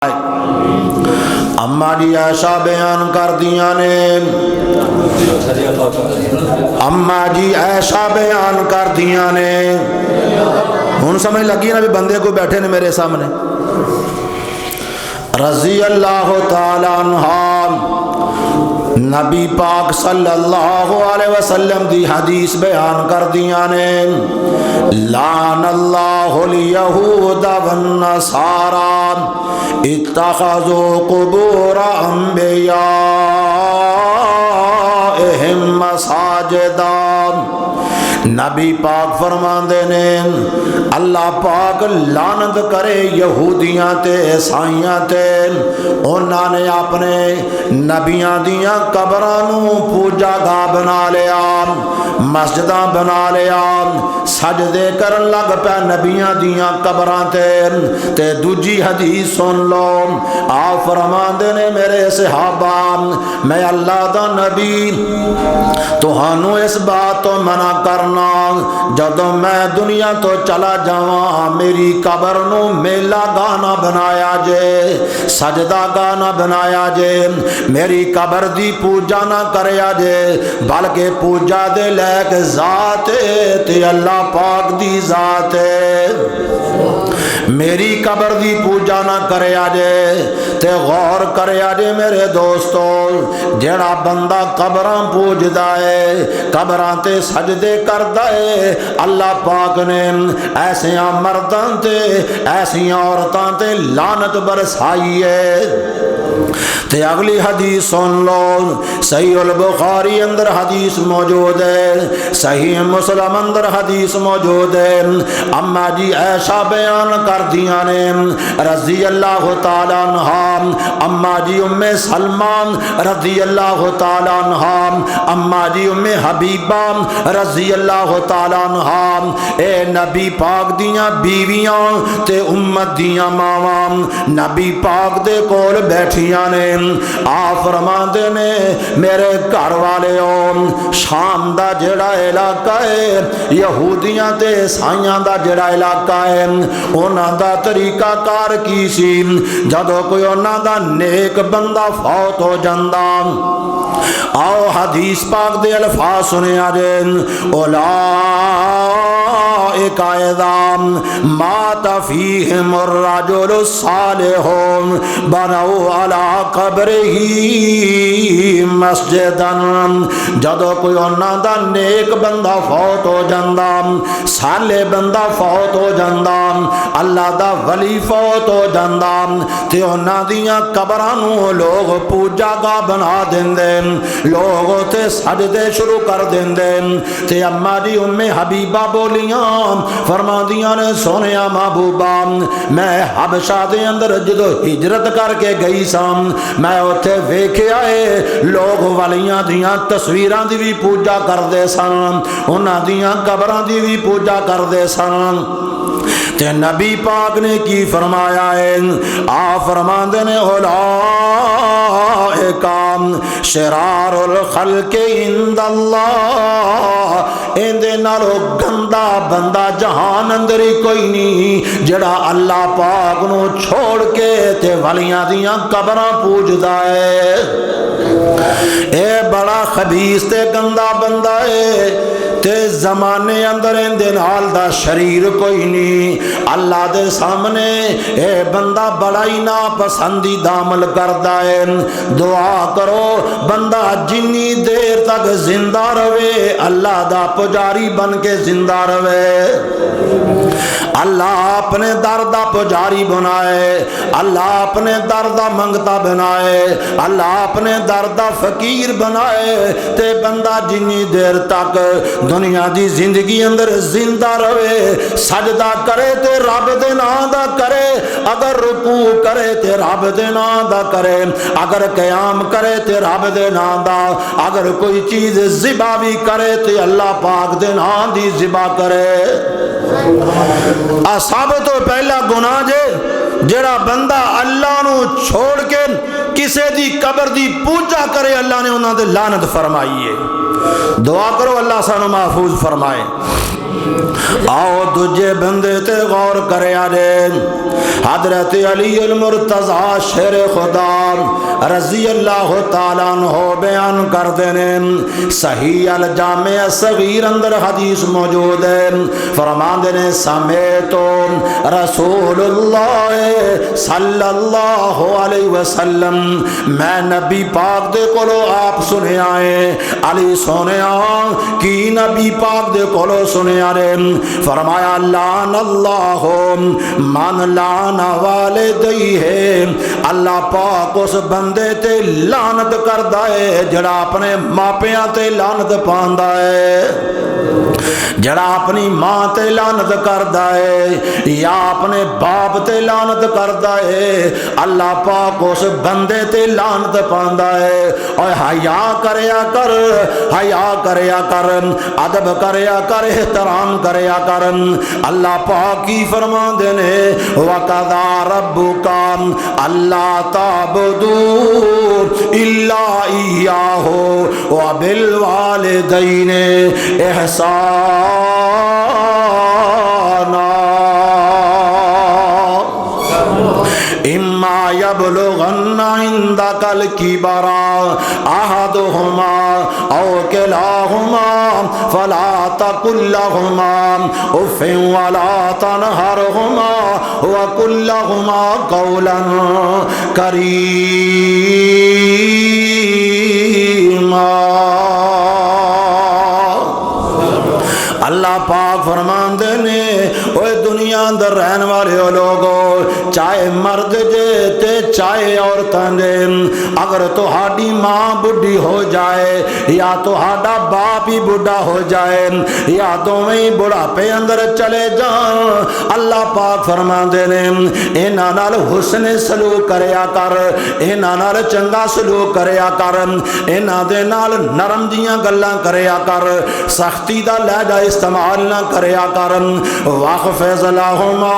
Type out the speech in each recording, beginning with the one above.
اما جی عائشہ بیان کر دیا نے اما جی عائشہ بیان کر دیا نے ہن سمجھ لگی نا بھی بندے کو بیٹھے نے میرے سامنے رضی اللہ تعالی عنہ نبی پاک صلی اللہ علیہ وسلم دی حدیث بیان کر دیا نے لعن اللہ الیہود والنصارى اتخذوا قبور انبیائہم مساجدا نبی پاک فرماندے نے اللہ پاک لعنت کرے یہودیاں تے عیسائیاں تے انہاں نے اپنے نبیاں دیاں قبراں نو پوجا گاہ بنا لیا مسجداں بنا لیا سجدے کرن لگ پے نبیاں دیاں قبراں تے دوجی حدیث سن لو آپ فرماندے نے میرے صحابہ میں اللہ دا نبی تہانوں اس بات تو منع کرنا جدوں میں دنیا تو چلا جاواں میری قبر نو میلا گانا بنایا جے سجدہ گانا بنایا جے میری قبر دی پوجا نہ کریا جے بلکہ پوجا دے لائق ذات تے اللہ پاک دی ذات میری قبر دی پوجا نہ کریا جے تے غور کریا جے میرے دوستو جڑا بندہ قبراں پوجدا ہے قبراں تے سجدے کردا ہے اللہ پاک نے ایسیاں مرداں تے ایسیاں عورتاں تے لعنت برسائی ہے تے اگلی حدیث سن لو صحیح البخاری اندر حدیث موجود ہے صحیح مسلم اندر حدیث موجود ہے اما جی عائشہ بیان کر دیا نے رضی اللہ تعالی عنہ اما جی ام سلمان رضی اللہ تعالی عنہ اما جی ام حبیبہ رضی اللہ تعالی عنہ اے نبی پاک دیاں بیویاں تے امت دیاں ماواں نبی پاک دے کول بیٹھیاں نے آپ فرماندے نے میرے گھر والے شام دا جڑا علاقہ ہے یہودیاں تے عیسائیاں دا جڑا علاقہ ہے انہاں دا طریقہ کار کی سی جدوں کوئی انہاں دا نیک بندہ فوت ہو جاندا آؤ حدیث پاک دے الفاظ سنیا جے اولئک اذا مات فیہم الرجل الصالح بنوا علی قبرہ مسجدا جدو کوئی انہاں دا نیک بندہ فوت ہو جاندا صالح بندہ فوت ہو جاندا اللہ دا ولی فوت ہو جاندا تے انہاں دیاں قبراں نو لوگ پوجا گاہ بنا دیندے لوگ تے سجدے شروع کر دیندے تے اما جی ام حبیبہ بولیاں فرماندیاں نے سونیا محبوبہ میں حبشہ دے اندر جدو ہجرت کر کے گئی سام میں اوتھے ویکھیا اے لوگ ولیاں دیاں تصویراں دی بھی پوجا کردے سن انہاں دیاں قبراں دی بھی پوجا کردے سن تے نبی پاک نے کی فرمایا ہے آپ فرماندے نے اولئک شرار الخلق عند اللہ ایندے نالو گندا بندہ جہان اندر ہی کوئی نہیں جڑا اللہ پاک نو چھوڑ کے تے ولیاں دیاں قبراں پوجدا ہے اے بڑا خبیث تے گندا بندہ ہے تے زمانے اندر اندے نال دا شریر کوئی نہیں اللہ دے سامنے اے بندہ بڑا ہی ناپسندیدہ عمل کردا ہے دعا کرو بندہ جنی دیر تک زندہ رہے اللہ دا پجاری بن کے زندہ رہے اللہ اپنے در دا پجاری بنائے اللہ اپنے در دا منگتا بنائے اللہ اپنے در دا فقیر بنائے تے بندہ جنی دیر تک دنیا دی زندگی اندر زندہ رہے سجدہ کرے تے رب دے نام دا کرے اگر رکوع کرے تے رب دے نام دا کرے اگر قیام کرے تے رب دے نام دا اگر کوئی چیز ذبح بھی کرے تے اللہ پاک دے نام دی ذبح کرے سب تو پہلا گناہ جے جڑا بندہ اللہ نو چھوڑ کے کسے دی قبر دی پوجا کرے اللہ نے انہاں دے لعنت فرمائی ہے دعا کرو اللہ سانو محفوظ فرمائے آؤ دوجے بندے تے غور کریا جے حضرت علی المرتضی شیر خدا رضی اللہ تعالیٰ عنہ بیان کر دینے صحیح الجامع صغیر اندر حدیث موجود ہے فرمان دینے سمیتو رسول اللہ صلی اللہ علیہ وسلم میں نبی پاک دے کولو آپ سنے آئے علی سنے آن کی نبی پاک دے کولو سنے آئے فرمایا لعن اللہ من لعن والدی ہے اللہ پاک اس بندے تے لعنت کردا ہے جڑا اپنے ماپیاں تے لعنت پاندا ہے جڑا اپنی ماں تے لعنت کردا ہے یا اپنے باپ تے لعنت کردا ہے اللہ پاک اس بندے تے لعنت پاندا ہے اور حیا کریا کر حیا کریا کر ادب کریا کر احترام کریا کر اللہ پاک کی فرمان دینے وَقَضَى رَبُّكَ أَلَّا تَعْبُدُوا إِلَّا إِيَّاهُ وَبِالْوَالِدَيْنِ إِحْسَانًا إِمَّا يَبْلُغَنَّ عِندَكَ الْكِبَرَ أَحَدُهُمَا أَوْ كِلَاهُمَا فَلَا تَقُل لَّهُمَا أُفٍّ وَلَا تَنْهَرْهُمَا وَقُل لَّهُمَا قَوْلًا كَرِيمًا اللہ پاک فرمان دینے اوہ دنیا اندر رہن والے لوگوں چاہے مرد جے تے چاہے عورتاں دے اگر تہاڈی ماں بڈھی ہو جائے یا تہاڈا باپ ہی بڈھا ہو جائے یا دوویں بڑھاپے اندر چلے جان اللہ پاک فرمان دینے انہاں نال حسن سلوک کریا کر انہاں نال چنگا سلوک کریا کر انہاں دے نال نرم دیاں گلاں کریا کر سختی دا لہجہ استعمال نہ کریا کرن واخفض لهما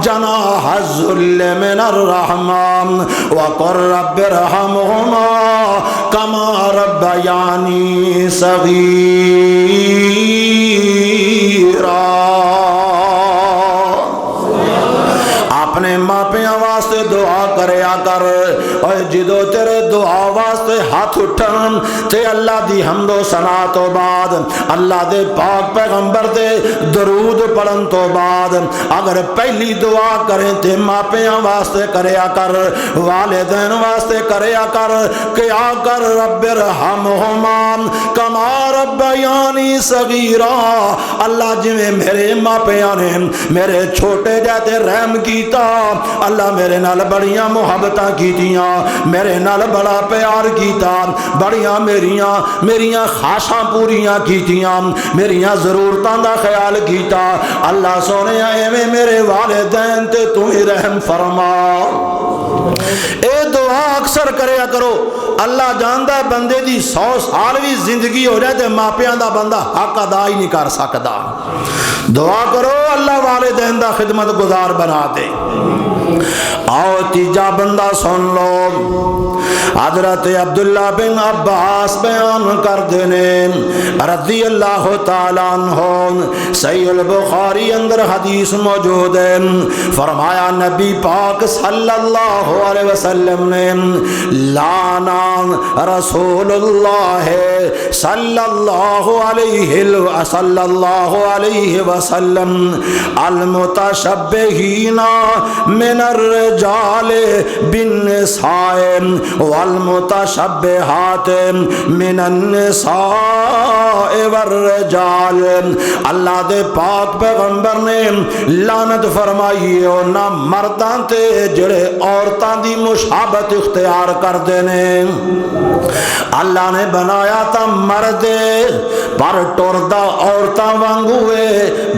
جناح الذل من الرحمن وقل رب ارحمهما كما ربياني صغيرا اپنے ماں پیاں واسطے دعا کریا کر اور جدو تیرے دعا واسطے ہاتھ اٹھن تے اللہ دی حمد و ثنا تو بعد اللہ دے پاک پیغمبر دے درود پڑھن تو بعد اگر پہلی دعا کریں تے ماں پیاں واسطے کریا کر والدین واسطے کریا کر کیا کر رب ارحمہما کما ربیانی صغیرا اللہ جویں میرے ماں پیاں نے میرے چھوٹے جاتے رحم کیتا اللہ میرے نال بڑیاں محبتاں کیتیاں میرے نال بڑا پیار کیتا بڑیاں میریاں خواہشاں پوریاں کیتیاں میریاں ضرورتاں دا خیال کیتا اللہ سونے ایویں میرے والدین تے تم ہی رحم فرما اے دعا اکثر کریا کرو اللہ جاندا ہے بندے دی 100 سال بھی زندگی ہو جائے تے ماپیاں دا بندہ حق ادا ہی نہیں کر سکدا دعا کرو اللہ والدین دا خدمت گزار بنا دے آؤ تیجا بندہ سن لو حضرت عبداللہ بن عباس بیان کر دینے رضی اللہ تعالیٰ عنہ صحیح البخاری اندر حدیث موجود ہے فرمایا نبی پاک صلی اللہ علیہ وسلم نے لانا رسول اللہ صلی اللہ علیہ وسلم المتشبہین من الرجال بالنساء والمتشبہات من النساء والرجال اللہ دے پاک پیغمبر نے لعنت فرمائی اور نہ مرداں تے جڑے عورتاں دی مشابہت اختیار کر دینے اللہ نے بنایا تا مرد پر ٹردا عورتاں وانگوے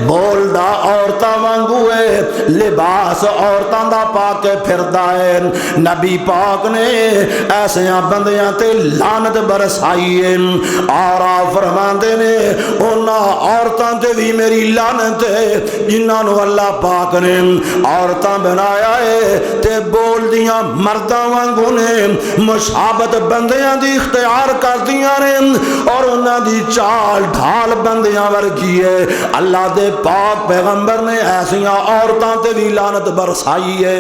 بولدا عورتاں وانگوے لباس عورتاں دا پا کے پھر کردا ہے نبی پاک نے ایسے بندیاں تے لعنت برسائی ہے اور آپ فرماندے نے انہاں عورتاں تے بھی میری لعنت ہے جنہاں نو اللہ پاک نے عورتاں بنایا ہے تے بول دیاں مرداں وانگوں نے مشابت بندیاں دی اختیار کر دیاں نے اور انہاں دی چال ڈھال بندیاں ورگی ہے اللہ دے پاک پیغمبر نے ایسیاں عورتاں تے بھی لعنت برسائی ہے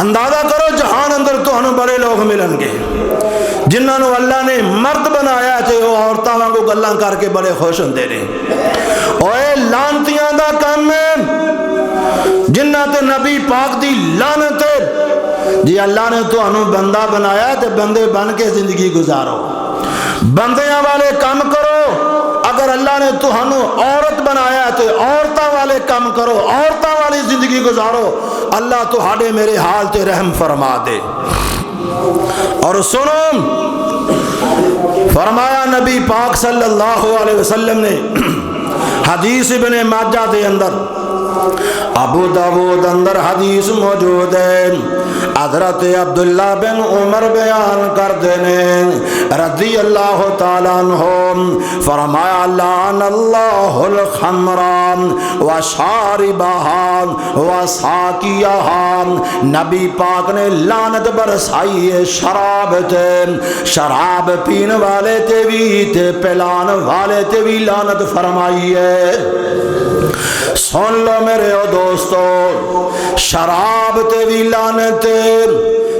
اندازہ کرو جہان اندر تو ہنو بڑے لوگ ملن گے جنہاں نو اللہ نے مرد بنایا تے وہ عورتاں وانگو گلاں کر کے بڑے خوش ہوندے نے اوے لعنتیاں دا کام ہے جنہاں تے نبی پاک دی لعنت ہے جی اللہ نے تو ہنو بندہ بنایا تے بندے بن کے زندگی گزارو بندیاں والے کام کرو اگر اللہ نے تو ہنو عورت بنایا تو عورتاں والے کام کرو عورتاں والی زندگی گزارو اللہ تو ہاڑے میرے حال تے رحم فرما دے اور سنو فرمایا نبی پاک صلی اللہ علیہ وسلم نے حدیث ابن ماجہ دے اندر ابو داود اندر حدیث موجود ہے حضرت عبداللہ بن عمر بیان کر دینے رضی اللہ تعالیٰ عنہ فرمایا لعن اللہ الخمران و شاربہان و ساکیہان نبی پاک نے لعنت برسائی ہے شراب تے شراب پین والے تے بھی تے پلان والے تے بھی لعنت فرمائی ہے سن لو میرے دوستو شراب تے بھی لعنت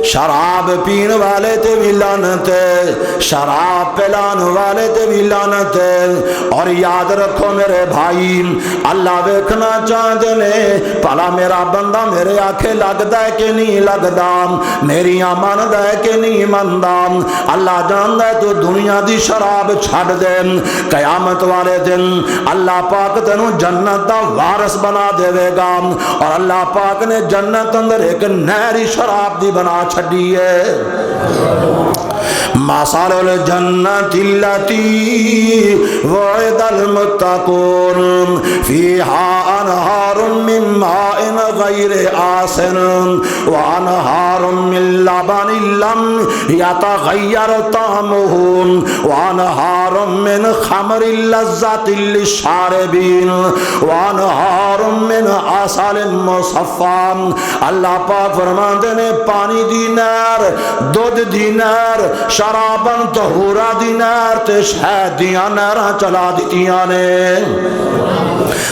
شراب پین والے تے بھی لعنت شراب پلان والے تے بھی لعنت اور یاد رکھو میرے بھائی اللہ ویکھنا چاہتے نے پلا میرا بندہ میرے آنکھیں لگدا ہے کہ نہیں لگدا میری ماندا ہے کہ نہیں ماندا اللہ جاندا ہے تو دنیا دی شراب چھڈ دے قیامت والے دن اللہ پاک تینوں جنت دا وارث بنا دے گا اور اللہ پاک نے جنت اندر ایک نہری شراب دی بنا چھڑی ہے مثال الجنت التي وعد المتقون فيها انهار من ماء غير آسن وانهار من لبن لم يتغير طعمه وانهار من خمر لذة للشاربين وانهار من عسل مصفى اللہ پاک فرماندے نے پانی دی نہر دودھ دی نہر شرابن طہورا دی نہر تے شہد دیاں نہراں چلا دیتیاں نے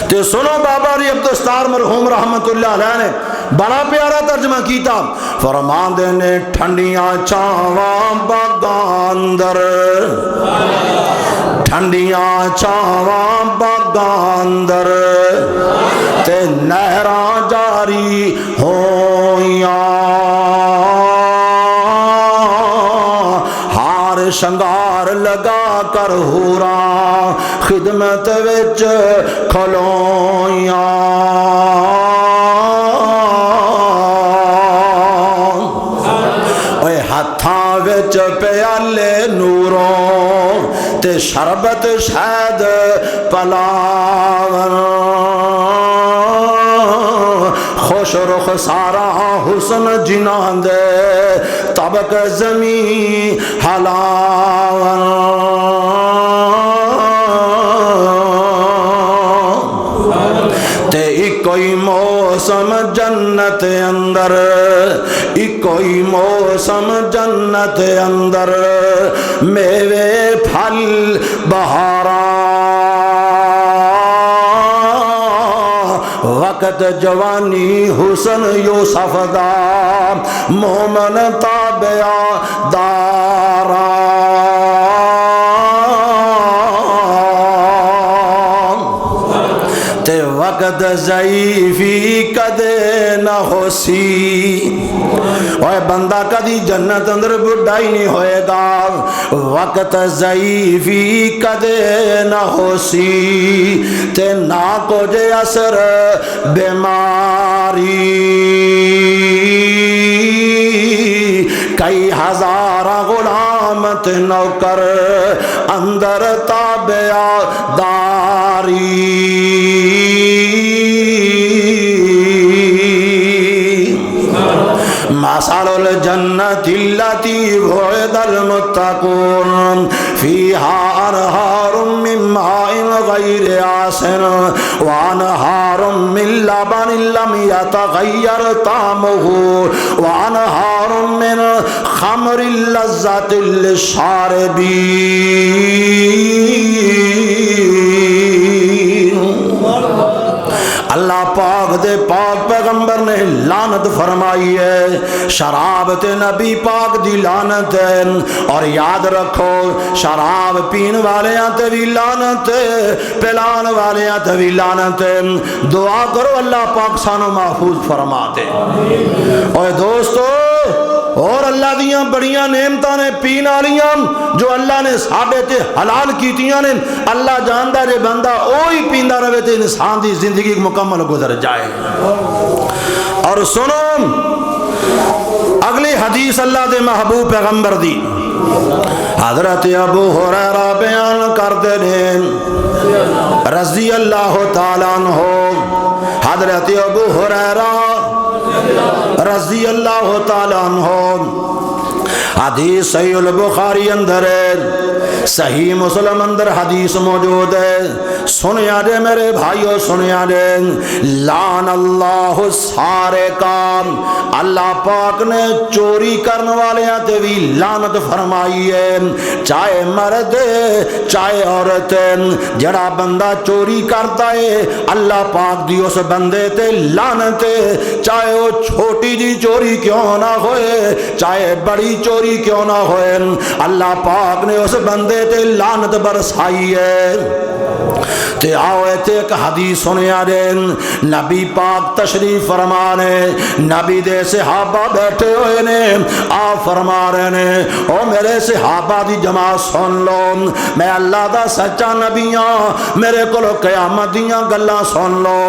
تے سنو بابا ری عبدالستار مرحوم رحمت اللہ علیہ نے بڑا پیارا ترجمہ کیتا فرماندے نے ٹھنڈیاں چاواں باغاندر ٹھنڈیاں چاواں باغاندر تے نہراں جاری ہویاں ہار شنگار لگا کر ہورا خدمت وچ کھلویاں اوے ہتھاں وچ پیالے نوروں تے شربت شہد پلاون خوش رخ سارا حسن جنان دے طبق زمین حلاون تے ایکوئی موسم جنت اندر ایکوئی موسم جنت اندر میوے پھل بہارا وقت جوانی حسن یوسف دا مومن تابعہ دارا تے وقت ضعیفی کدے نہ ہو سی اوے بندہ کدی جنت اندر بڑھائی نہیں ہوئے گا وقت ضعیفی کدے نہ ہو سی تے نہ کو جے اثر بیماری کئی ہزار غلام تے نوکر اندر تابعہ داری مثل الجنة التي وعد المتقون فيها أنهار من ماء غير آسن وأنهار من لبن لم يتغير طعمه وأنهار من خمر لذة للشاربين۔ اللہ پاک دے پاک پیغمبر نے لعنت فرمائی ہے، شراب تے نبی پاک دی لعنت ہے، اور یاد رکھو شراب پین والیاں تے بھی لعنت ہے، پلان والیاں تے بھی لعنت ہے۔ دعا کرو اللہ پاک سانو محفوظ فرما دے۔ اور دوستو اور اللہ دیاں بڑیاں نعمتاں نے پین والیاں جو اللہ نے ساڈے تے حلال کیتیاں نے، اللہ جاندا ہے بندہ اوہی پیندا رہے تے انسان دی زندگی مکمل گزر جائے۔ اور سنو اگلی حدیث اللہ دے محبوب پیغمبر دی، حضرت ابو ہریرہ بیان کردے نے رضی اللہ تعالیٰ عنہ، حضرت ابو ہریرہ رضی اللہ تعالیٰ عنہ، حدیث صحیح البخاری اندر ہے، صحیح مسلم اندر حدیث موجود ہے۔ سنیا دے میرے بھائیو، سنیا دے، لعن اللہ السارقہ، اللہ پاک نے چوری کرنے والے تے بھی لعنت فرمائی ہے، چاہے مرد چاہے عورت، جڑا بندہ چوری کرتا ہے اللہ پاک دی اس بندے تے لعنت ہے، چاہے وہ چھوٹی جی چوری کیوں نہ ہوئے، چاہے بڑی چوری کیوں نہ ہوئے، اللہ پاک نے اس بندے تے لعنت برسائی ہے۔ تے آؤ ایتھے ایک حدیث سنیا دے، نبی پاک تشریف فرمانے، نبی دے صحابہ بیٹھے ہوئے نے، آپ فرما رہے نے او میرے صحابہ دی جماعت سن لو، میں اللہ دا سچا نبی ہاں، میرے کولو قیامت دیاں گلاں سن لو۔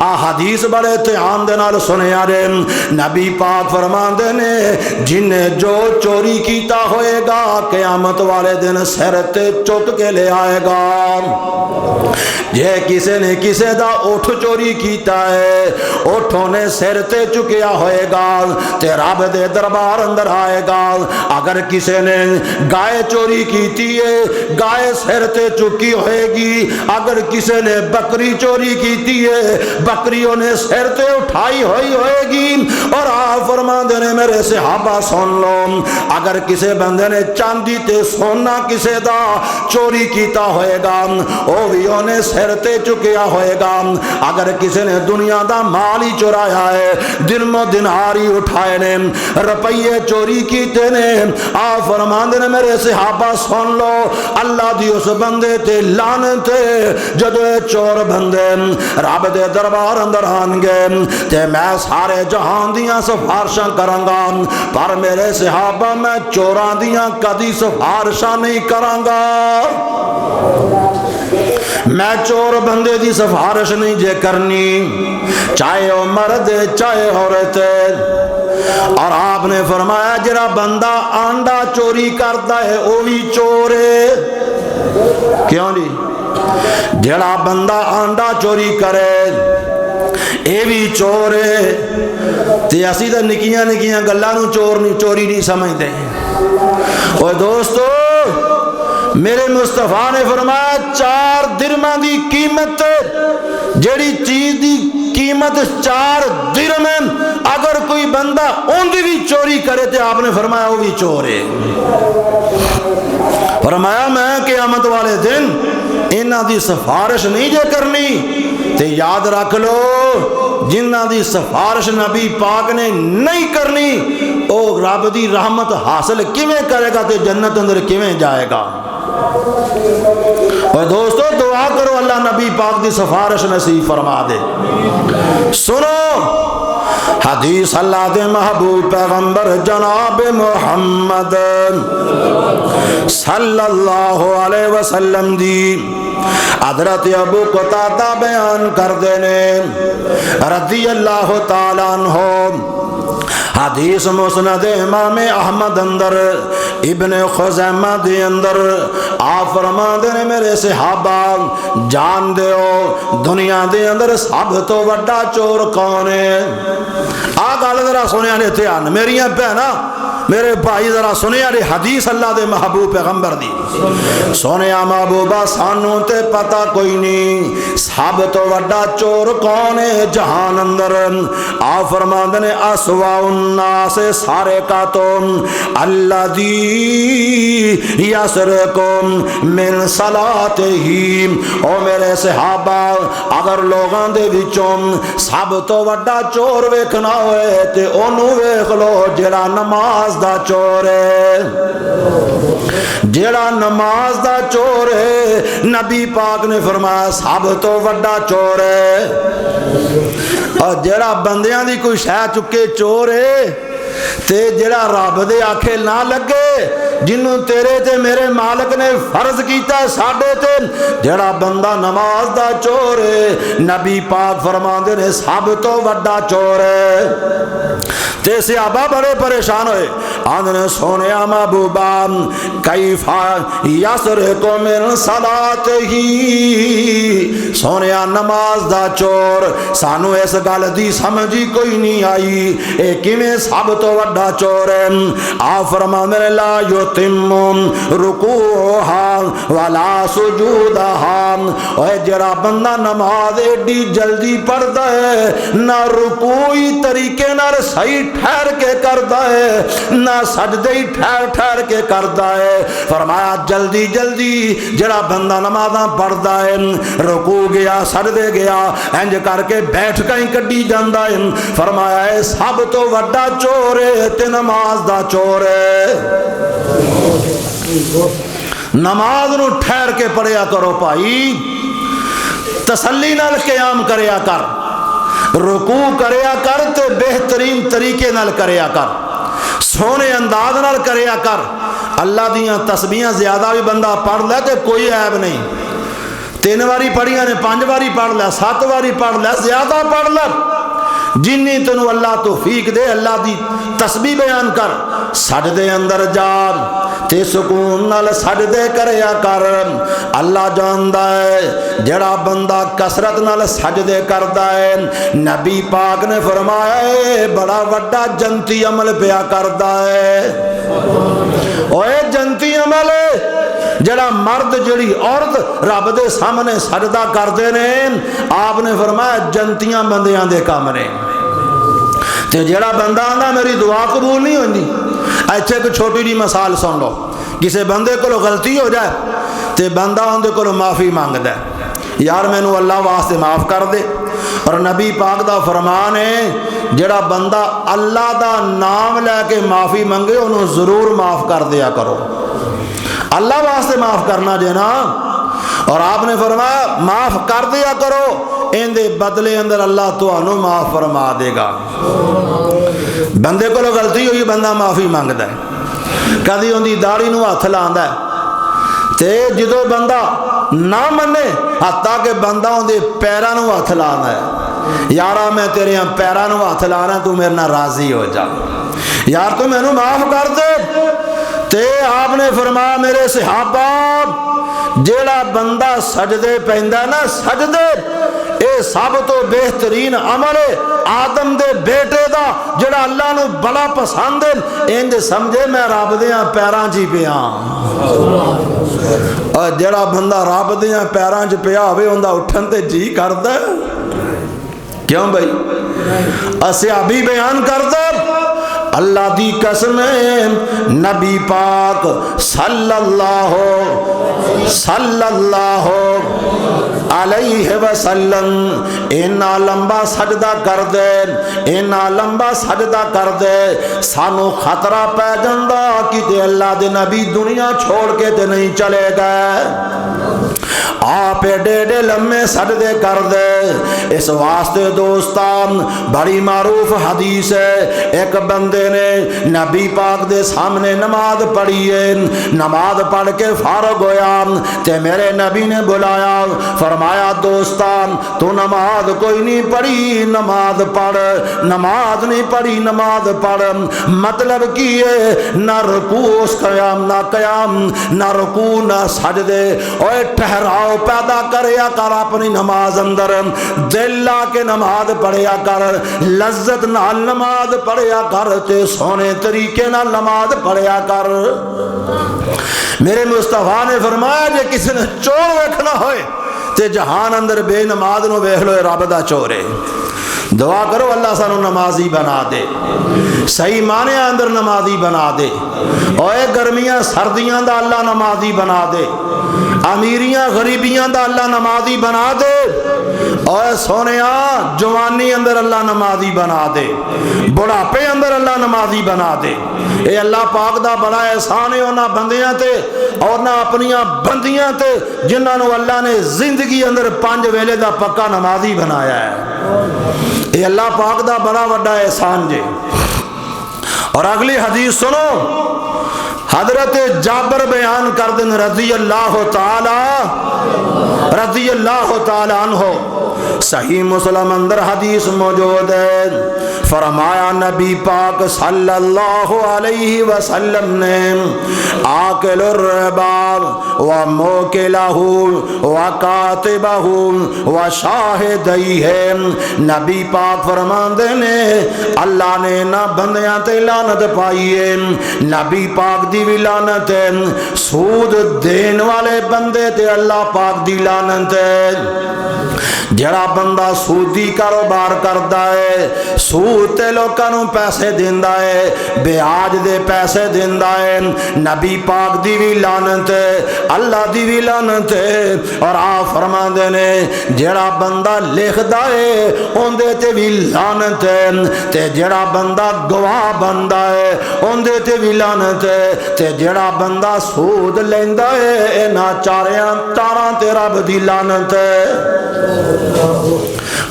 آ حدیث بڑے دھیان دے نال سنیا دے، نبی پاک فرماندے نے جن نے جو چوری کیتا ہوئے گا قیامت والے دن سر تے چک کے لے آئے گا۔ جے کسے نے کسے دا اٹھ چوری کیتا ہے، اٹھوں نے سر تے چکیا ہوئے گا تے رب دے دربار اندر آئے گا۔ اگر کسے نے گائے چوری کیتی ہے گائے سر تے چکی ہوئے گی، اگر کسے نے بکری چوری کیتی ہے بکریوں نے سر تے اٹھائی ہوئے گی۔ اور آپ فرماندے نے میرے صحابہ سن لو، اگر کسے بندے نے چاندی تے سونا کسے دا چوری کیتا ہوئے گا او بھی انہیں سر تے چکیا ہوئے گا۔ اگر کسی نے دنیا دا مال ہی چرایا ہے، دن و دینار ہی اٹھائے نے، روپیے چوری کیتے نے، آپ فرماندے نے میرے صحابہ سن لو اللہ دی اس بندے تے لعنت ہے۔ جدو چور بندے رب دے دربار اندر آن گے تے میں سارے جہان دیاں سفارشاں کروں گا، پر میرے صحابہ میں چوراں دیاں کدی سفارشاں نہیں کراں گا، میں چور بندے دی سفارش نہیں جے کرنی، چاہے وہ مرد چاہے عورت۔ اور آپ نے فرمایا جڑا بندہ آنڈا چوری کرتا ہے وہ بھی چور ہے۔ کیوں جی؟ جڑا بندہ آنڈا چوری کرے اے بھی چور ہے۔ تے اسی تے نکیاں نکیاں گلاں نوں چوری نہیں سمجھتے۔ اوے دوستو میرے مصطفیٰ نے فرمایا 4 درہم دی قیمت، جیڑی چیز دی قیمت 4 درہم ہے، اگر کوئی بندہ ان دی بھی چوری کرے تو آپ نے فرمایا وہ بھی چور ہے۔ فرمایا میں قیامت والے دن انہاں دی سفارش نہیں جے کرنی، تے یاد رکھ لو جنہ دی سفارش نبی پاک نے نہیں کرنی او رب دی رحمت حاصل کیویں کرے گا تے جنت اندر کیویں جائے گا۔ اور دوستو دعا کرو اللہ نبی پاک دی سفارش نصیب فرما دے۔ سنو حدیث اللہ دے محبوب پیغمبر جناب محمد صلی اللہ علیہ وسلم دی حضرت ابو قتادہ بیان کر دینے رضی اللہ تعالیٰ عنہ، حدیث مسند امام احمد اندر ابن خزیمہ دی اندر آپ فرما دینے میرے صحابہ جان دیو دنیا دے اندر سب تو بڑا چور کون ہے؟ آگا والے ذرا سنیا نے دھیان، میریاں بہنا میرے بھائی ذرا سنیا نے حدیث اللہ دے محبوب پیغمبر دی۔ سنیا محبوبہ سانوں تے پتہ کوئی نہیں سب تو وڈا چور کون ہے جہان اندر؟ آپ فرماندے نے اسوا الناس سارے کا تو الذی یسرکم من صلاتہ۔ او میرے صحابہ اگر لوگاں دے وچوں سب تو وڈا چور ویکھنا ہوئے تے اونوں ویکھ لو جڑا نماز دا چور ہے، جڑا نماز دا چور ہے۔ نبی پاک نے فرمایا سب تو وڈا چور ہے۔ اور جڑا بندیاں دی کوئی شے چکے چور ہے تے جڑا رب دے آکھے نہ لگے، جنوں تیرے تے میرے مالک نے فرض کیتا ہے ساڈے تے، جڑا بندہ نماز دا چور ہے، نبی پاک فرماندے نے سب تو وڈا چور ہے۔ تے صحابہ بڑے پریشان ہوئے، آندھنے سونیا محبوبہ کیفا یسرق من صلاتہ، سونیا نماز دا چور سانو اس گل دی سمجھی کوئی نہیں آئی، اے کیویں سب تو وڈا چور ہے؟ آپ فرماندے لا یتم رکوعها ولا سجودها، اے جڑا بندہ نماز ایڈی جلدی پڑھدا ہے، نہ رکوعی طریقے نال صحیح ٹھہر کے کردا ہے، نہ سجدے ہی ٹھہر ٹھہر کے کردا ہے۔ فرمایا جلدی جلدی جڑا بندہ نمازاں پڑھدا ہے، رکوع گیا سجدے گیا انج کر کے بیٹھ کہیں کڈی جاندا ہے۔ فرمایا اے سب تو وڈا چور ہے تے نماز دا چور ہے۔ نماز نو ٹھہر کے پڑھیا کرو بھائی، تسلی نال قیام کریا کر، رکوع کریا کر تے بہترین طریقے نال کریا کر، سونے انداز نال کریا کر۔ اللہ دیاں تسبیحاں زیادہ بھی بندہ پڑھ لے تے کوئی عیب نہیں، 3 واری پڑھیاں نے 5 واری پڑھ لے 7 واری پڑھ لے، زیادہ پڑھ لے، جنی تینوں اللہ توفیق دے اللہ دی تسبیح بیان کر۔ سجدے اندر جا تے سکون نال سجدے کریا کر۔ اللہ جاندا ہے جڑا بندہ کثرت نال سجدے کردا ہے، نبی پاک نے فرمایا ہے بڑا وڈا جنتی عمل پیا کردا ہے۔ اوے جنتی عمل جڑا مرد جڑی عورت رب دے سامنے سجدہ کردے نے، آپ نے فرمایا جنتیاں بندیاں دے کام نے۔ تے جڑا بندہ آندا میری دعا قبول نہیں ہوندی، ایتھے ایک چھوٹی جی مثال سن لو، کسے بندے کو غلطی ہو جائے تے بندہ اندے کو معافی مانگدا ہے، یار مینوں اللہ واسطے معاف کر دے، اور نبی پاک دا فرمان ہے جڑا بندہ اللہ دا نام لے کے معافی منگے انہوں ضرور معاف کر دیا کرو، اللہ واسطے معاف کرنا جے نا۔ اور آپ نے فرمایا معاف کر دیا کرو، ان دے بدلے اندر اللہ تانوں معاف فرما دے گا۔ بندے کو غلطی ہوئی بندہ معافی مانگدا ہے، کدی ان دی داڑھی نو ہاتھ لاندا ہے تے جدو بندہ نہ منے حتیٰ کہ بندہ ان دے پیراں نو ہاتھ لانا ہے، یارا میں تیرے پیراں نو ہاتھ لانا تو میرے نال راضی ہو جا، یار تو مینوں معاف کر دے۔ تے آپ نے فرمایا میرے صحابہ جیڑا بندہ سجدے پیندا نا، سجدے اے سب تو بہترین عمل ہے آدم دے بیٹے دا جڑا اللہ نو بڑا پسند ہے، انج سمجھے میں رب دیاں پیراں چ پیا۔ اور جڑا بندہ رب دیاں پیراں چ پیا ہوئے اوندا اٹھن تے جی کردا ہے، کیوں بھائی؟ صحابی بیان کردا اللہ دی قسم ہے نبی پاک صلی اللہ علیہ وسلم اینا لمبا سجدہ کر دے، اینا لمبا سجدہ کر دے، سانو خطرہ پہ جندہ کہ اللہ دے نبی دنیا چھوڑ کے تے نہیں چلے گئے، آپ ڈیڑے لمبے سجدے کر دے۔ اس واسطے دوستان بڑی معروف حدیث ہے، ایک بندے نے نبی پاک دے سامنے نماز پڑھی ہے، نماز پڑھ کے فارغ ہویا تے میرے نبی نے بلایا، فرمایا دوستان تو نماز کوئی نہیں پڑھی، نماز پڑھ، نماز نہیں پڑھی نماز پڑھ۔ مطلب کی ہے نہ رکوع قیام، نہ قیام، نہ رکوع نہ سجدے، اوے ٹھہراؤ پیدا کریا کر اپنی نماز اندر، دل لا کے نماز پڑھیا کر، لذت نال نماز پڑھیا کر تے سونے طریقے نال نماز پڑھیا کر۔ میرے مصطفیٰ نے فرمایا جے کسی نے چور ویکھنا ہوئے تے جہان اندر بے نماز نو ویکھ لو، رب دا چور ہے۔ دعا کرو اللہ سانو نمازی بنا دے، صحیح معنی اندر نمازی بنا دے، اوے گرمیاں سردیاں دا اللہ نمازی بنا دے، امیریاں غریبیاں دا اللہ نمازی بنا دے، اوے سونیا جوانی اندر اللہ نمازی بنا دے، بڑھاپے اندر اللہ نمازی بنا دے۔ اے اللہ پاک دا بڑا احسان ہے انہاں بندیاں تے اور نہ اپنیاں بندیاں تے جنہاں نو اللہ نے زندگی اندر 5 ویلے دا پکا نمازی بنایا ہے۔ اے اللہ پاک دا بڑا وڈا احسان جے۔ اور اگلی حدیث سنو، حضرت جابر بیان کر دن رضی اللہ تعالی عنہ، صحیح مسلم اندر حدیث موجود ہے، فرمایا نبی پاک صلی اللہ علیہ وسلم نے آکل الربا و موکلہ و کاتبہ و شاہدیہ، نبی پاک فرماندے نے اللہ نے نہ بندیاں تے لعنت پائی ہے، نبی پاک دی بھی لعنت ہے، سود دین والے بندے تے اللہ پاک دی لعنت ہے۔ جڑا بندہ سودی کاروبار کردا ہے، سود تے لوکاں نوں پیسے دیندا ہے، بیاج دے پیسے دیندا ہے، نبی پاک دی بھی لعنت ہے، اللہ دی بھی لعنت ہے۔ اور آپ فرماندے نے جڑا بندہ لکھدا ہے اوندے تے بھی لعنت ہے، تے جڑا بندہ گواہ بندا ہے اوندے تے بھی لعنت ہے، تے جڑا بندہ سود لیندا ہے انہاں چاراں تے رب دی لعنت ہے۔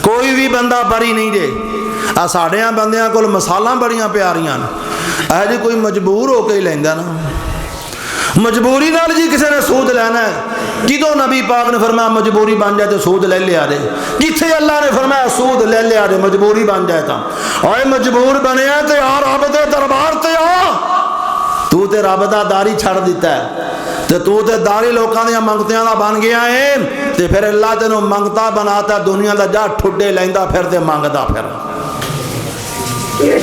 کوئی بھی بندہ بری نہیں دے۔ ساڑیاں بندیاں کول مثالاں بڑیاں پیاریاں اے جی، کوئی مجبور ہو کے ہی لیندا نا، مجبوری نال جی کسی نے سود لینا ہے، کدوں نبی پاک نے فرمایا مجبوری بن جائے تو سود لے لیا دے، کتھے اللہ نے فرمایا سود لے لیا دے مجبوری بن جائے تا، اوے مجبور بنیا تے آ رب دے دربار تے آ، تو تے رب دا داری چھڑ دیتا ہے تے تو تے داری لوکاں دیاں منگتیاں دا بن گیا ہے، تے پھر اللہ تینوں منگتا بناتا دنیا دا جا ٹھڈے لیندا پھر تے منگدا پھر۔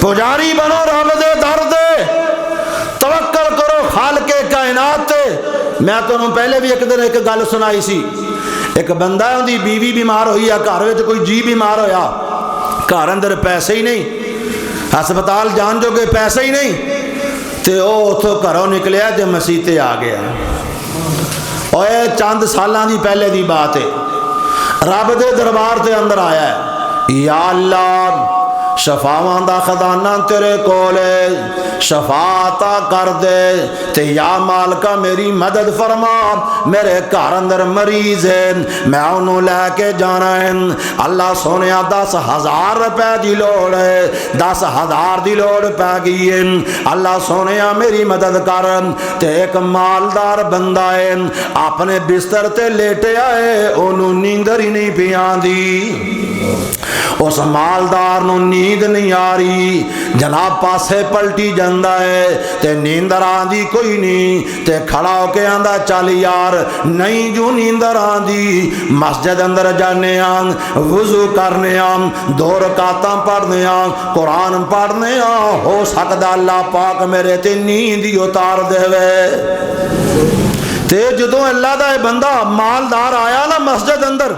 پجاری بنو رب دے در دے، توکل کرو خالق کائنات تے۔ میں تانوں پہلے بھی ایک دن ایک گل سنائی سی، ایک بندہ ہے اندی بیوی بیمار ہوئی ہے، گھر وچ کوئی جی بیمار ہویا، گھر اندر پیسے ہی نہیں، ہسپتال جان جو گے پیسے ہی نہیں، تے او اتھوں گھروں نکلیا تے مسیح تے آ گیا۔ اور چند سالاں دی پہلے دی بات ہے، رب دے دربار تے اندر آیا ہے، یا اللہ شفاواں دا خزانہ تیرے کول ہے، شفا عطا کر دے، تے یا مالکا میری مدد فرما، میرے گھر اندر مریض ہے، میں انہوں لے کے جانا ہے، اللہ سونیا 10,000 روپے دی لوڑ ہے، 10,000 دی لوڑ پہ گئی ہے، اللہ سونیا میری مدد کر۔ تے ایک مالدار بندہ ہے، اپنے بستر تے لیٹے آئے، انہوں نیندر ہی نہیں پیان دی، اس مالدار نو نیند نہیں آ رہی، جناب پاسے پلٹی جاندہ ہے، تے نیندر آندی کوئی نہیں، تے کھڑا ہو کے آندہ چل یار نہیں جو نیندر آندی، مسجد اندر جانے آن، وضو کرنے آن، 2 رکعتاں پڑھنے آن، قرآن پڑھنے آن، ہو سکتا اللہ پاک میرے تے نیند ہی اتار دے وے۔ تے جدوں اللہ دا بندہ مالدار آیا نا مسجد اندر،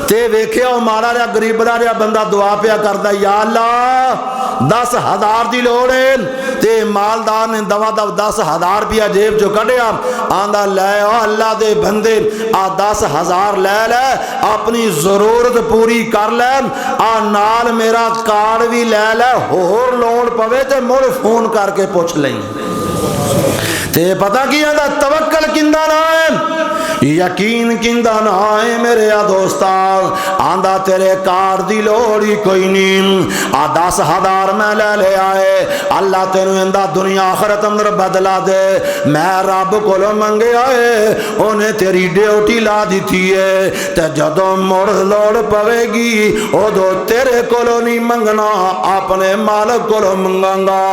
تے ویکھیا او مارا رہا غریب رہا بندہ دعا پیا کردا، یا اللہ 10,000 دی لوڑ ہے، تے مالدار نے دوا 10,000 روپیہ جیب جو کڈیا، آندا لے او اللہ دے بندے آ 10,000 لے لے، اپنی ضرورت پوری کر لے، آ نال میرا کارڈ بھی لے لے، ہور لوڑ پوے تے مڑ فون کر کے پوچھ لیں۔ تے پتہ کی آندا توکل کندہ نہ ہے، یقین کندہ نہ ہے میرے دوستا، آندا تیرے کار دی لوڑی کوئی نہیں، 10,000 میں لے لے آئے، اللہ تینوں اندہ دنیا آخرت اندر بدلا دے، میں رب کو لو منگے آئے، انہیں تیری ڈیوٹی لا دیتی ہے، تے جدوں مڑ لوڑ پوے گی او دو تیرے کو لو نہیں منگنا، اپنے مالک کو لو منگاں گا۔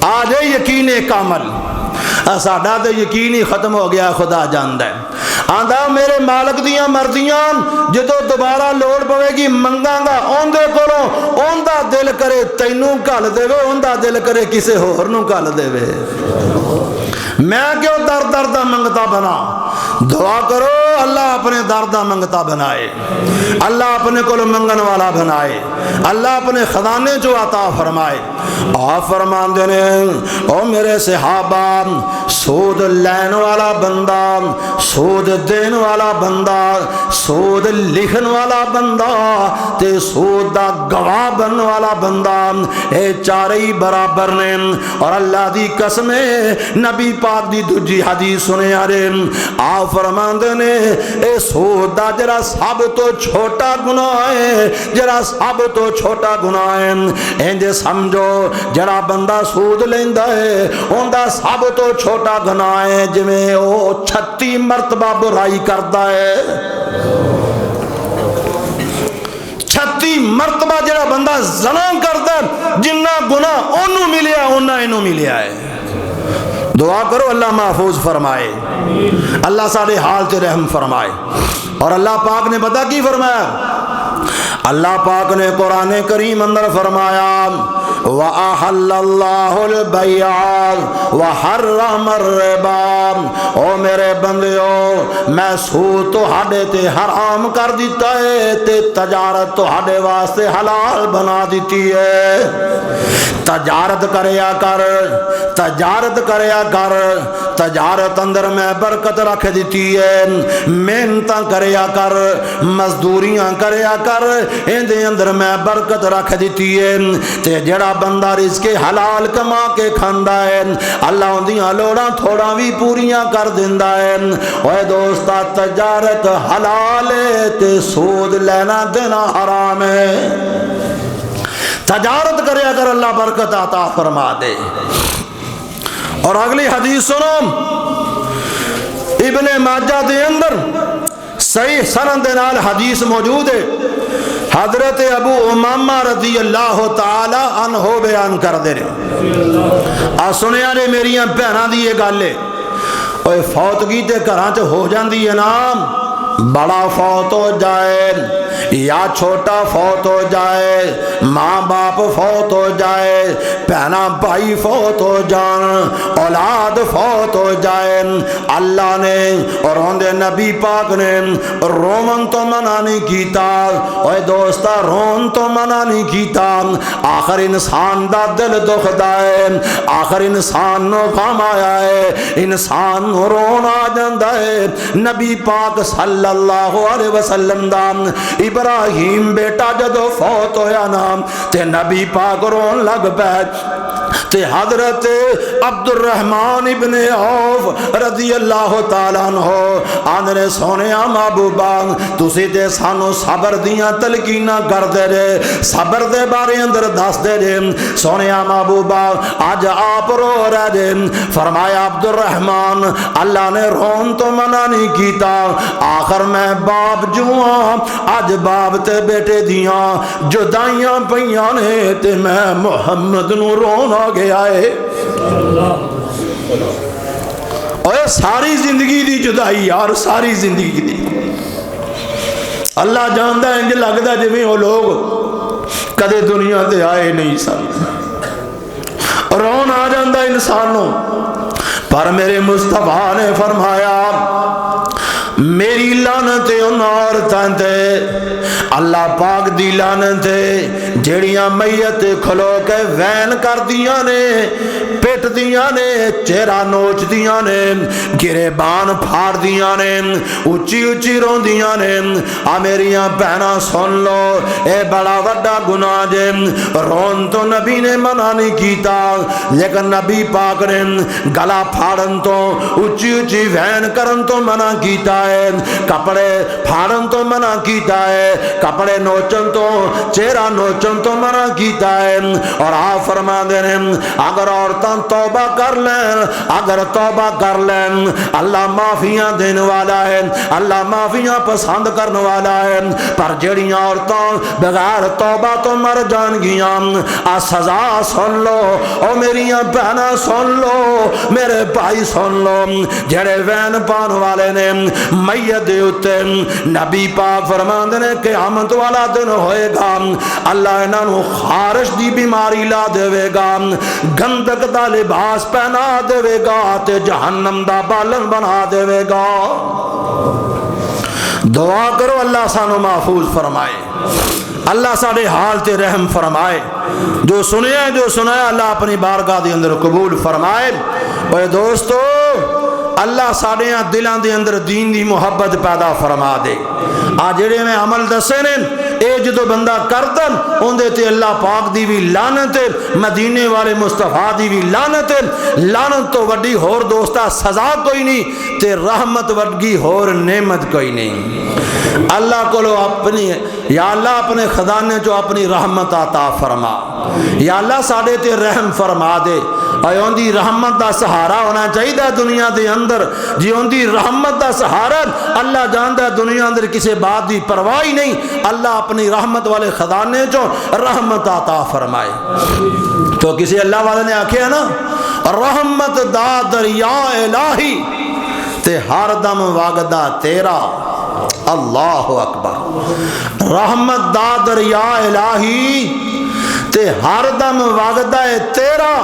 آجے یقین کامل، ساڈا تے یقین ہی ختم ہو گیا، خدا جاندا ہے۔ آندا میرے مالک دیاں مرضیاں جدوں دوبارہ لوڑ پوے گی منگاں گا اوندے کولوں، اوندا دل کرے تینوں گھل دے، اوندا دل کرے کسے ہور نوں گھل دے۔ میں کیوں در در دا منگتا بنا؟ دعا کرو اللہ اپنے در دا منگتا بنائے، اللہ اپنے کو منگن والا بنائے، اللہ اپنے خزانے جو عطا فرمائے۔ آپ فرمان دینے او میرے صحابہ، سود لین والا بندہ، سود دین والا بندہ، سود لکھن والا بندہ تے سود دا گواہ بن والا بندہ، اے چارے ہی برابر نے۔ اور اللہ دی قسم ہے، نبی پاک دی دوجی حدیث سنے آرے، آپ فرماندے نے اے سود دا جرا سب تو چھوٹا گناہ ہے، جرا سب تو چھوٹا گناہ ہے، انجے سمجھو جڑا بندہ سود لیندا ہے اوندا سب تو چھوٹا گناہ ہے جویں او 36 مرتبہ برائی کردا ہے۔ 36 مرتبہ جڑا بندہ زنا کردا ہے، جنہ گناہ اونوں ملیا اونا اینوں ملیا ہے۔ دعا کرو اللہ محفوظ فرمائے، اللہ سارے حال تے رحم فرمائے۔ اور اللہ پاک نے پتہ کی فرمایا؟ اللہ پاک نے قرآن کریم اندر فرمایا وَأَحَلَّ اللَّهُ الْبَيْعَ وَحَرَّمَ الرِّبَا، او میرے بندیو میں سود تو ہاڈے تے حرام کر دیتا ہے تے تجارت تو ہاڈے واسطے حلال بنا دیتی ہے۔ تجارت کریا کر، تجارت کریا کر، تجارت اندر میں برکت رکھ دیتی ہے۔ محنتاں کریا کر، مزدوریاں کریا کر، اندے اندر میں برکت رکھ دیتی ہے۔ تے جڑا بندہ رزق حلال کما کے کھاندا ہے اللہ اندیاں لوڑاں تھوڑا بھی پوریاں کر دیندا ہے۔ اوے دوستا تجارت حلال ہے تے سود لینا دینا حرام ہے۔ تجارت کریا کر، اللہ برکت عطا فرما دے۔ اور اگلی حدیث سنو، ابن ماجہ دے اندر صحیح سند نال حدیث موجود ہے، حضرت ابو امامہ رضی اللہ تعالی عنہ بیان کر دے رہے۔ آ سنیا نے میریاں بہناں دی یہ گل ہے، اوے فوتگی تے گھراں چ ہو جاندی ہے نا، بڑا فوت ہو جائے یا چھوٹا فوت ہو جائے، ماں باپ فوت ہو جائے، بہنا بھائی فوت ہو جان، اولاد فوت ہو جائے، اللہ نے اور اندے نبی پاک نے رومن تو منع نہیں کیتا۔ اوے دوستا رون تو منع نہیں کیتا، آخر انسان دا دل دکھدا ہے، آخر انسان نو غم آیا ہے، انسان نو رون آ جاندا ہے۔ نبی پاک صلی اللہ علیہ وسلم دا ابراہیم بیٹا جدو فوت ہویا نا تے نبی پاک رون لگ پے، تے حضرت عبد الرحمن ابن عوف رضی اللہ تعالیٰ عنہ آندھنے سونیا محبوبا تسی تے سانو صبر دیاں تلقیناں کر دے رہے، صبر دے بارے اندر دس دے رہے، سونیا محبوبا آج آپ رو رہے دے۔ فرمایا عبد الرحمن اللہ نے رون تو منع نہیں کیتا، آخر میں باپ جوان آج باپ تے بیٹے دیاں جدائیاں پئیاں نے تے میں محمد نو رون آ گیا ہے۔ اور ساری زندگی دی جدائی یار، ساری زندگی دی اللہ جاندا ہے، انج لگدا جویں وہ لوگ کدے دنیا تے آئے نہیں سن، رون آ جاندا انسانوں۔ پر میرے مصطفیٰ نے فرمایا میری لعنت ان عورتاں تے، اللہ پاک دی لعنت ہے جیڑیاں میت کھلو کے وین کر دیاں نے، پیٹ دیاں نے، چہرہ نوچ دیاں نے، گریبان پھاڑ دیاں نے، اچھی اچھی رون دیاں نے۔ آ میریاں بہناں سن لو اے بڑا وڈا گناہ جے، رون تو نبی نے منع نہیں کیتا لیکن نبی پاک نے گلا پھاڑن تو اچھی اچھی وین کرن تو منع کیتا ہے، کپڑے پھاڑن تو منع کیتا ہے، کپڑے نوچن تو چہرہ نوچن تو منع کیتا ہے۔ اور آپ فرما دے رہے ہیں اگر عورتاں توبہ کر لیں، اگر توبہ کر لیں، اللہ معافیاں دینے والا ہے، اللہ معافیاں پسند کرنے والا ہے، پر جڑیاں عورتاں بغیر توبہ تو مر جان گیاں، آ سزا سن لو، او میریاں بہناں سن لو، میرے بھائی سن لو، جڑے وین پان والے نے میت دے اتے نبی پاک فرماندے نے قیامت والا دن ہوئے گا، اللہ انہاں نو خارش دی بیماری لا دے گا، گندک دا لباس پہنا دے گا تے جہنم دا بالن بنا دے گا۔ دعا کرو اللہ سانو محفوظ فرمائے، اللہ ساڑے حال تے رحم فرمائے، جو سنیا اللہ اپنی بارگاہ دے اندر قبول فرمائے۔ اے دوستو اللہ ساڑے دلان دے اندر دین دی محبت پیدا فرما دے۔ جڑے میں عمل دسے نے اے جدو بندہ کردن اندے تے اللہ پاک دی بھی لعنت، مدینے والے مصطفیٰ دی بھی لعنت، لعنت تو وڈی ہور دوستا سزا کوئی نہیں تے رحمت وڈی ہور نعمت کوئی نہیں۔ اللہ کو لو اپنی یا اللہ اپنے خزانے جو اپنی رحمت عطا فرما، یا اللہ ساڑے تے رحم فرما دے، اور ان دی رحمت دا سہارا ہونا چاہیے دنیا دے اندر، جی ان دی رحمت دا سہارا اللہ جاندہ دنیا اندر کسی بات دی پرواہ نہیں، اللہ اپنی رحمت والے خزانے جو رحمت عطا فرمائے۔ تو کسی اللہ والے نے آکھیا نا رحمت دا دریا الہی تے ہر دم واگدا تیرا، اللہ اکبر، رحمت دا دریا الہی تے ہر دم واگدا تیرا،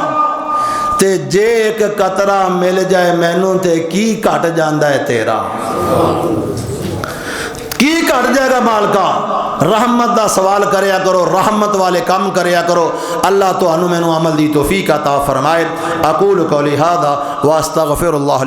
تے جے ایک قطرہ مل جائے مینوں تے کی کٹ جاندہ ہے تیرا، کی کٹ جائے گا مالکا۔ رحمت دا سوال کریا کرو، رحمت والے کام کریا کرو، اللہ تو انو مینوں عمل دی توفیق عطا فرمائے۔ اقول قولی ھذا واستغفر اللہ